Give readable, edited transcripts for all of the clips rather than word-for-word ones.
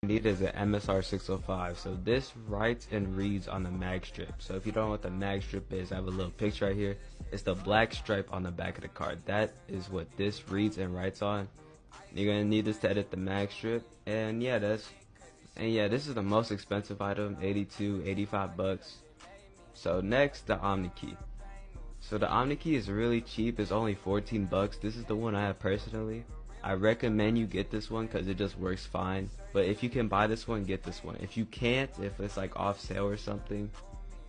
need is an MSR 605. So this writes and reads on the mag strip. So if you don't know what the mag strip is, I have a little picture right here. It's the black stripe on the back of the card. That is what this reads and writes on. You're gonna need this to edit the mag strip. And yeah, this is the most expensive item, 82, 85 bucks. So next, the Omni key. So the Omni key is really cheap. It's only 14 bucks. This is the one I have personally. I recommend you get this one because it just works fine. But if you can buy this one, get this one. If you can't, if it's like off sale or something,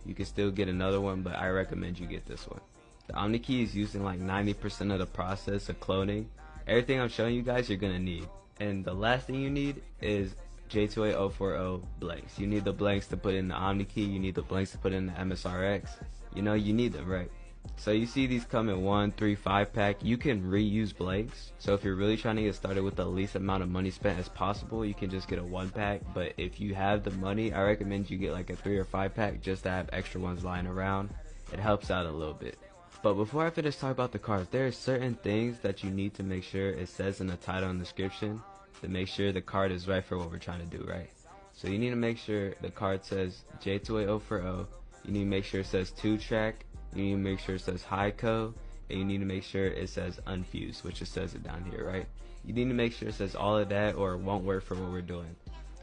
you can still get another one, but I recommend you get this one. The Omni key is using like 90% of the process of cloning. Everything I'm showing you guys, you're gonna need. And the last thing you need is J2A040 blanks. You need the blanks to put in the Omni key. You need the blanks to put in the MSRX. You know, you need them, right? So you see these come in 1, 3, 5 pack. You can reuse blanks. So if you're really trying to get started with the least amount of money spent as possible, you can just get a 1 pack. But if you have the money, I recommend you get like a 3 or 5 pack just to have extra ones lying around. It helps out a little bit. But before I finish talking about the cards, there are certain things that you need to make sure it says in the title and description to make sure the card is right for what we're trying to do, right? So you need to make sure the card says J2A040. You need to make sure it says 2-track. You need to make sure it says HiCo, and you need to make sure it says unfused, which it says it down here, right? You need to make sure it says all of that or it won't work for what we're doing.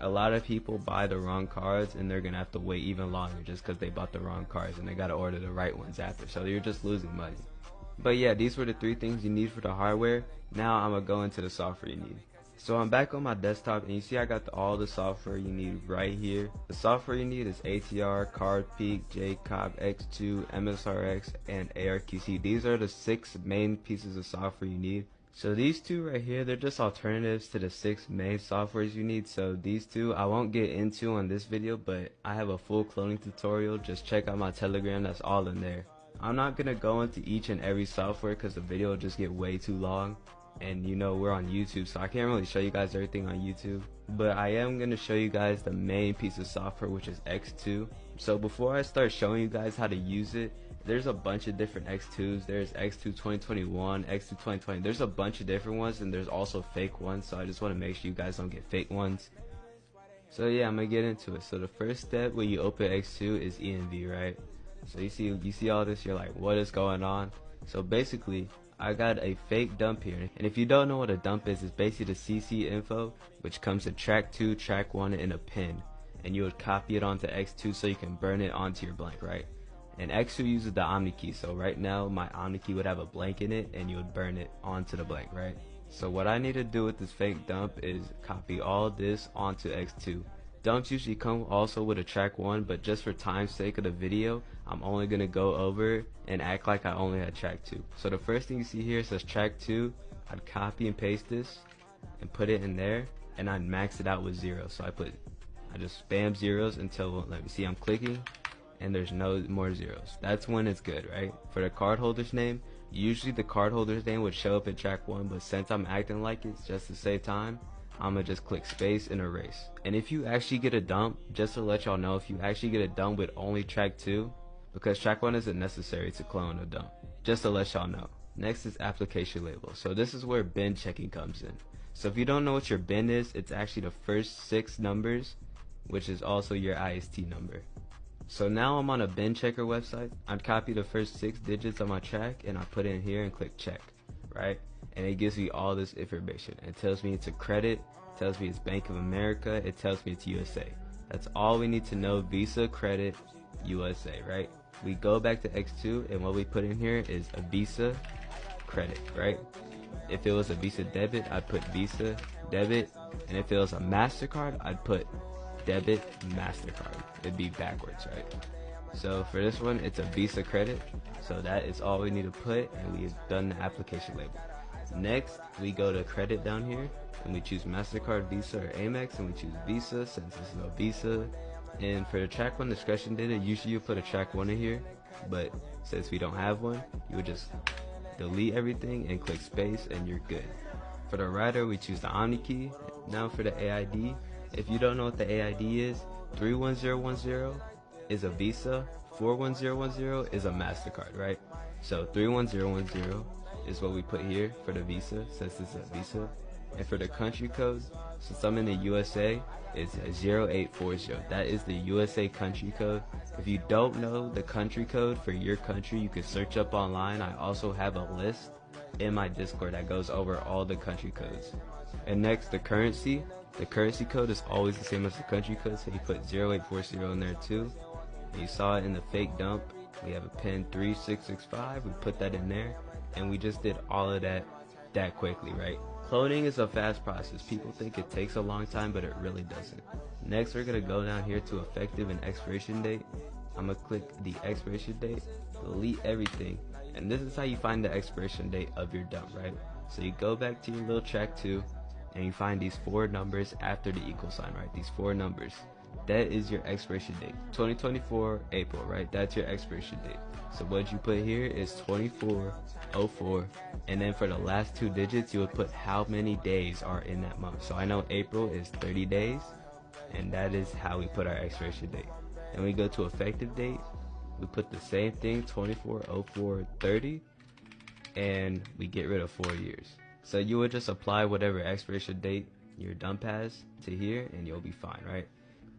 A lot of people buy the wrong cards and they're gonna have to wait even longer just because they bought the wrong cards and they gotta order the right ones after, so you're just losing money. But yeah, these were the 3 things you need for the hardware. Now I'm gonna go into the software you need. So I'm back on my desktop and you see I got all the software you need right here. The software you need is ATR, CardPeek, Jcop, X2, MSRX, and ARQC. These are the 6 main pieces of software you need. So these 2 right here, they're just alternatives to the 6 main softwares you need. So these 2 I won't get into on this video, but I have a full cloning tutorial. Just check out my Telegram, that's all in there. I'm not gonna go into each and every software because the video will just get way too long. And you know we're on YouTube, so I can't really show you guys everything on YouTube, but I am going to show you guys the main piece of software, which is X2. So before I start showing you guys how to use it, there's a bunch of different X2s. There's X2 2021, X2 2020, there's a bunch of different ones, and there's also fake ones, so I just want to make sure you guys don't get fake ones. So yeah, I'm going to get into it. So the first step when you open X2 is ENV, right? So you see all this, you're like, what is going on? So basically I got a fake dump here, and if you don't know what a dump is, it's basically the CC info, which comes to track 2, track 1 in a pin, and you would copy it onto X2 so you can burn it onto your blank, right? And X2 uses the Omni key, so right now my Omni key would have a blank in it, and you would burn it onto the blank, right? So what I need to do with this fake dump is copy all this onto X2. Dumps usually come also with a track 1, but just for time's sake of the video, I'm only going to go over and act like I only had track 2. So the first thing you see here says track 2. I'd copy and paste this and put it in there, and I'd max it out with 0. So I just spam zeros until, let me see, I'm clicking and there's no more zeros. That's when it's good, right? For the cardholder's name, usually the cardholder's name would show up in track 1, but since I'm acting like it's just to save time, I'm gonna just click space and erase. And if you actually get a dump, just to let y'all know, if you actually get a dump with only track 2, because track 1 isn't necessary to clone a dump, just to let y'all know. Next is application label. So this is where bin checking comes in. So if you don't know what your bin is, it's actually the first 6 numbers, which is also your IST number. So now I'm on a bin checker website. I'd copy the first 6 digits of my track and I put it in here and click check, right? And it gives me all this information. It tells me it's a credit, it tells me it's Bank of America, it tells me it's USA. That's all we need to know. Visa, credit, USA, right? We go back to X2 and what we put in here is a Visa credit, right? If it was a Visa debit, I'd put Visa debit, and if it was a MasterCard, I'd put debit MasterCard. It'd be backwards, right? So for this one, it's a Visa credit, so that is all we need to put, and we've done the application label. Next, we go to credit down here, and we choose MasterCard, Visa, or Amex, and we choose Visa since this is no Visa. And for the track 1 discretion data, usually you put a track 1 in here, but since we don't have one, you would just delete everything and click space and you're good. For the writer, we choose the Omni key. Now for the AID, if you don't know what the AID is, 31010 is a Visa, 41010 is a MasterCard, right? So 31010 is what we put here for the Visa, since it's a Visa. And for the country code, since I'm in the USA, it's 0840. That is the USA country code. If you don't know the country code for your country, you can search up online. I also have a list in my Discord that goes over all the country codes. And next, the currency. The currency code is always the same as the country code, so you put 0840 in there too. And you saw it in the fake dump. We have a pin 3665. We put that in there, and we just did all of that quickly, right? Cloning is a fast process. People think it takes a long time, but it really doesn't. Next, we're gonna go down here to effective and expiration date. I'm gonna click the expiration date, delete everything, and this is how you find the expiration date of your dump, right? So you go back to your little track 2, and you find these 4 numbers after the equal sign, right? These 4 numbers. That is your expiration date. 2024 April, right? That's your expiration date. So what you put here is 2404, and then for the last 2 digits, you would put how many days are in that month. So I know April is 30 days, and that is how we put our expiration date. Then we go to effective date. We put the same thing, 240430, and we get rid of 4 years. So you would just apply whatever expiration date your dump has to here, and you'll be fine, right?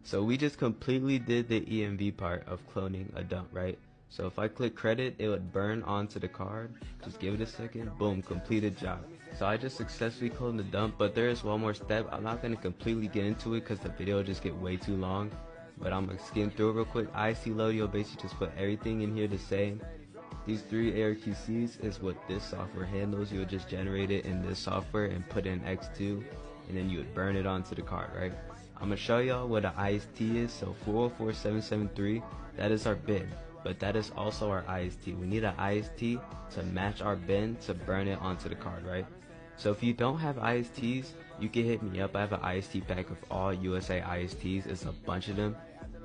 So we just completely did the EMV part of cloning a dump, right? So if I click credit, it would burn onto the card. Just give it a second, boom, completed job. So I just successfully cloned the dump, but there is one more step. I'm not going to completely get into it because the video will just get way too long, but I'm going to skim through it real quick. IC load, you'll basically just put everything in here the same. These 3 ARQCs is what this software handles. You would just generate it in this software and put it in X2, and then you would burn it onto the card, right? I'm going to show y'all what an IST is. So 404773, that is our bin, but that is also our IST. We need an IST to match our bin to burn it onto the card, right? So if you don't have ISTs, you can hit me up. I have an IST pack of all USA ISTs. It's a bunch of them.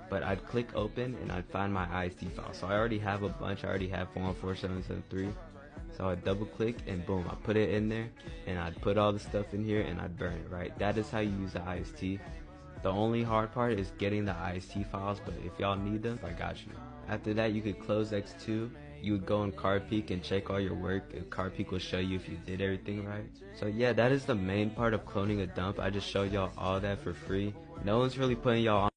But I'd click open and I'd find my IST file. So I already have a bunch. I already have 414773. So I'd double click and boom, I put it in there, and I'd put all the stuff in here and I'd burn it, right? That is how you use the IST. The only hard part is getting the IST files, but if y'all need them, I got you. After that, you could close X2. You would go in Card Peek and check all your work, and Card Peek will show you if you did everything right. So yeah, that is the main part of cloning a dump. I just showed y'all all that for free. No one's really putting y'all on